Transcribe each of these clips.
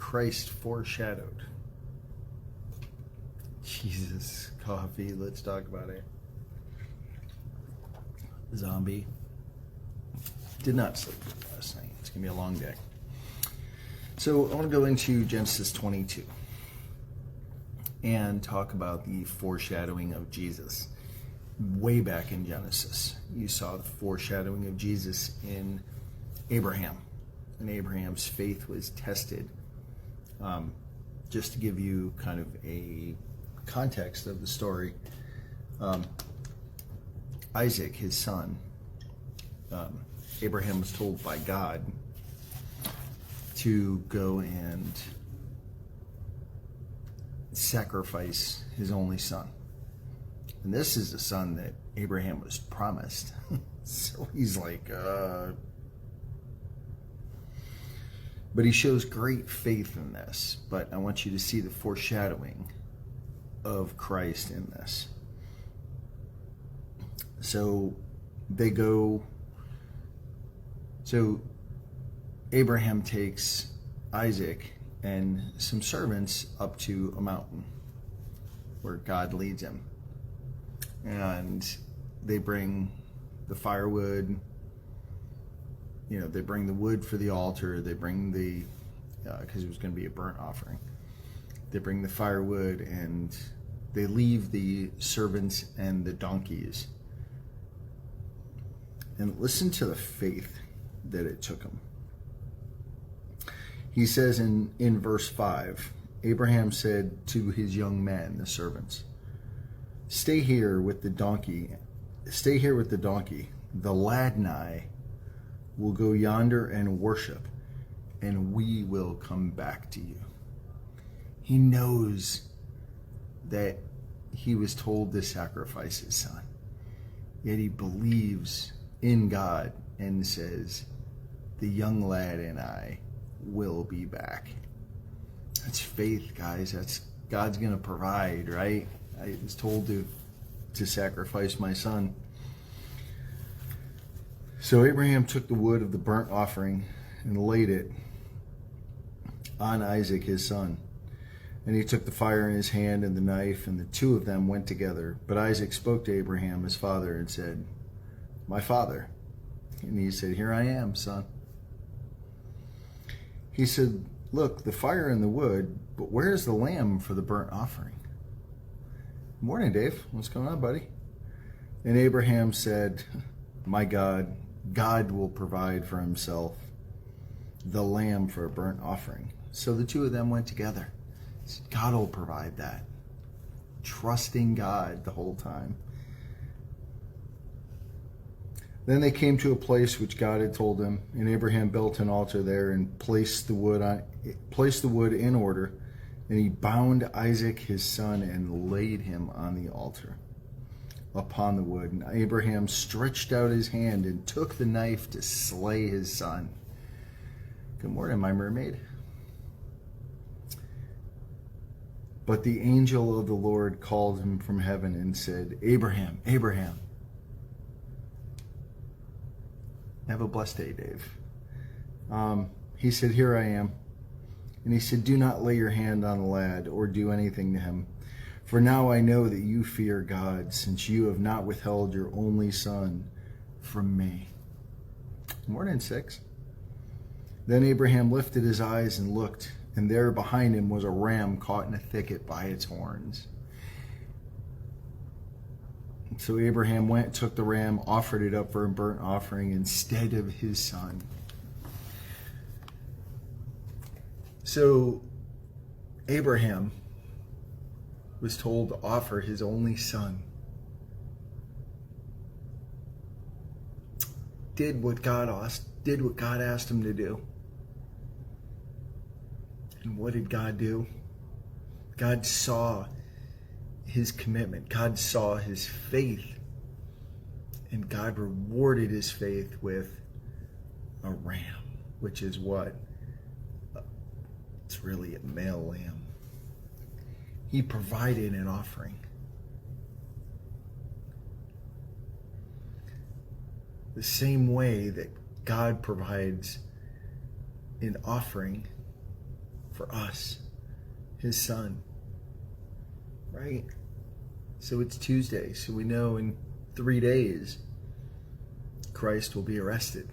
Christ foreshadowed? Jesus, coffee, let's talk about it. Zombie. Did not sleep good last night. It's going to be a long day. So I want to go into Genesis 22 and talk about the foreshadowing of Jesus. Way back in Genesis, you saw the foreshadowing of Jesus in Abraham. And Abraham's faith was tested. Just to give you kind of a context of the story, Isaac, his son, Abraham was told by God to go and sacrifice his only son. And this is the son that Abraham was promised. So he's like, But he shows great faith in this. But I want you to see the foreshadowing of Christ in this. So they go. So Abraham takes Isaac and some servants up to a mountain where God leads him. And they bring the firewood. You know, they bring the wood for the altar. They bring the, because it was going to be a burnt offering. They bring the firewood and they leave the servants and the donkeys. And listen to the faith that it took them. He says in verse 5, Abraham said to his young men, the servants, Stay here with the donkey. The lad and I will go yonder and worship, and we will come back to you. He knows that he was told to sacrifice his son, yet he believes in God and says, the young lad and I will be back. That's faith, guys. That's God's going to provide, right? I was told to sacrifice my son. So Abraham took the wood of the burnt offering and laid it on Isaac his son. And he took the fire in his hand and the knife, and the two of them went together. But Isaac spoke to Abraham his father and said, My father. And he said, Here I am, son. He said, Look, the fire and the wood, but where's the lamb for the burnt offering? Morning, Dave. What's going on, buddy? And Abraham said, My God, God will provide for himself the lamb for a burnt offering. So the two of them went together. God will provide that. Trusting God the whole time. Then they came to a place which God had told them, and Abraham built an altar there and placed the wood in order. And he bound Isaac his son and laid him on the altar upon the wood. And Abraham stretched out his hand and took the knife to slay his son. Good morning, my mermaid. But the angel of the Lord called him from heaven and said, Abraham, Abraham. Have a blessed day, Dave. He said, Here I am. And he said, Do not lay your hand on the lad or do anything to him. For now I know that you fear God, since you have not withheld your only son from me. Morning, 6. Then Abraham lifted his eyes and looked, and there behind him was a ram caught in a thicket by its horns. So Abraham went, took the ram, offered it up for a burnt offering instead of his son. So Abraham was told to offer his only son. Did what God asked him to do. And what did God do? God saw his commitment. God saw his faith. And God rewarded his faith with a ram, which is what? It's really a male lamb. He provided an offering. The same way that God provides an offering for us, his son, right? So it's Tuesday, so we know in 3 days Christ will be arrested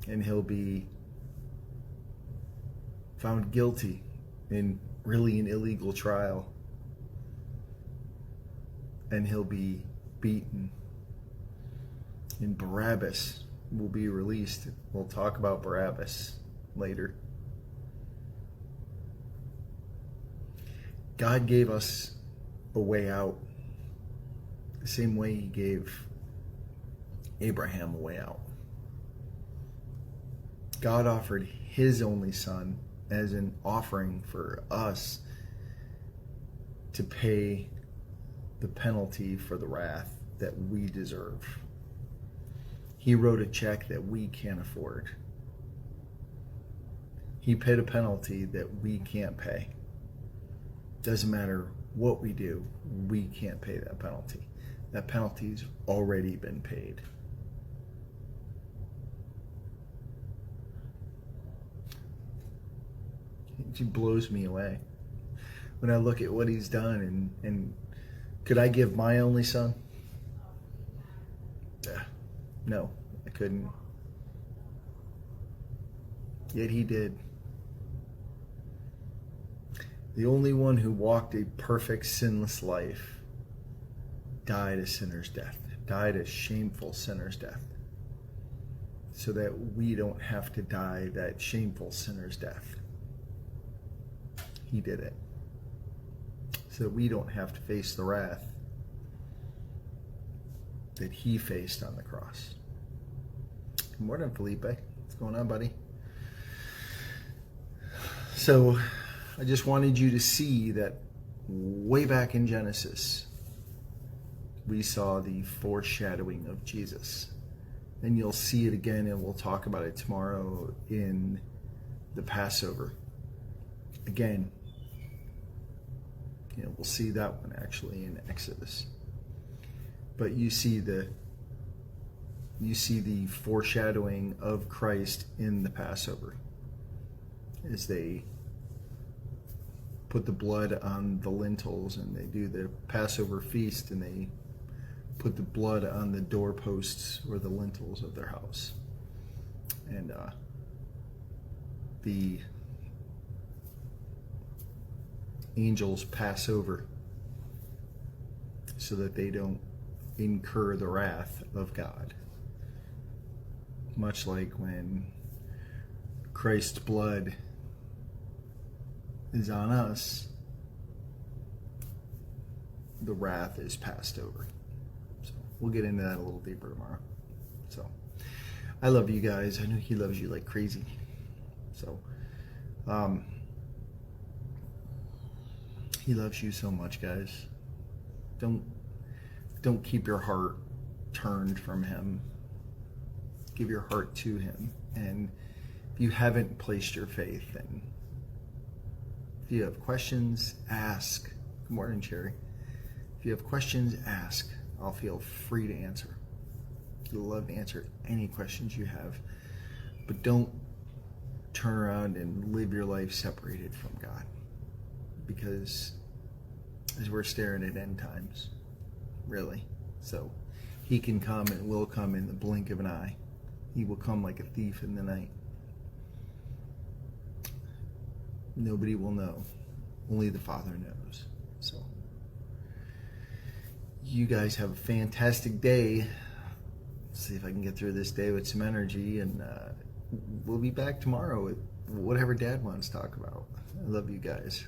and he'll be found guilty in really an illegal trial, and he'll be beaten, and Barabbas will be released. We'll talk about Barabbas later. God gave us a way out the same way he gave Abraham a way out. God offered his only son as an offering for us to pay the penalty for the wrath that we deserve. He wrote a check that we can't afford. He paid a penalty that we can't pay. Doesn't matter what we do, we can't pay that penalty. That penalty's already been paid. It blows me away when I look at what he's done, and could I give my only son? No, I couldn't. Yet he did. The only one who walked a perfect, sinless life died a sinner's death, died a shameful sinner's death, so that we don't have to die that shameful sinner's death. He did it, so that we don't have to face the wrath that he faced on the cross. Good morning, Felipe. What's going on, buddy? So I just wanted you to see that way back in Genesis, we saw the foreshadowing of Jesus. And you'll see it again, and we'll talk about it tomorrow in the Passover. Again, we'll see that one actually in Exodus. But you see the foreshadowing of Christ in the Passover as they put the blood on the lintels, and they do the Passover feast, and they put the blood on the doorposts or the lintels of their house. And the angels pass over so that they don't incur the wrath of God. Much like when Christ's blood is on us, the wrath is passed over. So we'll get into that a little deeper tomorrow. So I love you guys. I know he loves you like crazy. So he loves you so much, guys. Don't keep your heart turned from him. Give your heart to him. And if you haven't placed your faith, and if you have questions, ask. Good morning, Cherry. If you have questions, ask. I'll feel free to answer. I'd love to answer any questions you have. But don't turn around and live your life separated from God. Because as we're staring at end times, really. So he can come and will come in the blink of an eye. He will come like a thief in the night. Nobody will know. Only the Father knows. So you guys have a fantastic day. Let's see if I can get through this day with some energy, and we'll be back tomorrow with whatever Dad wants to talk about. I love you guys.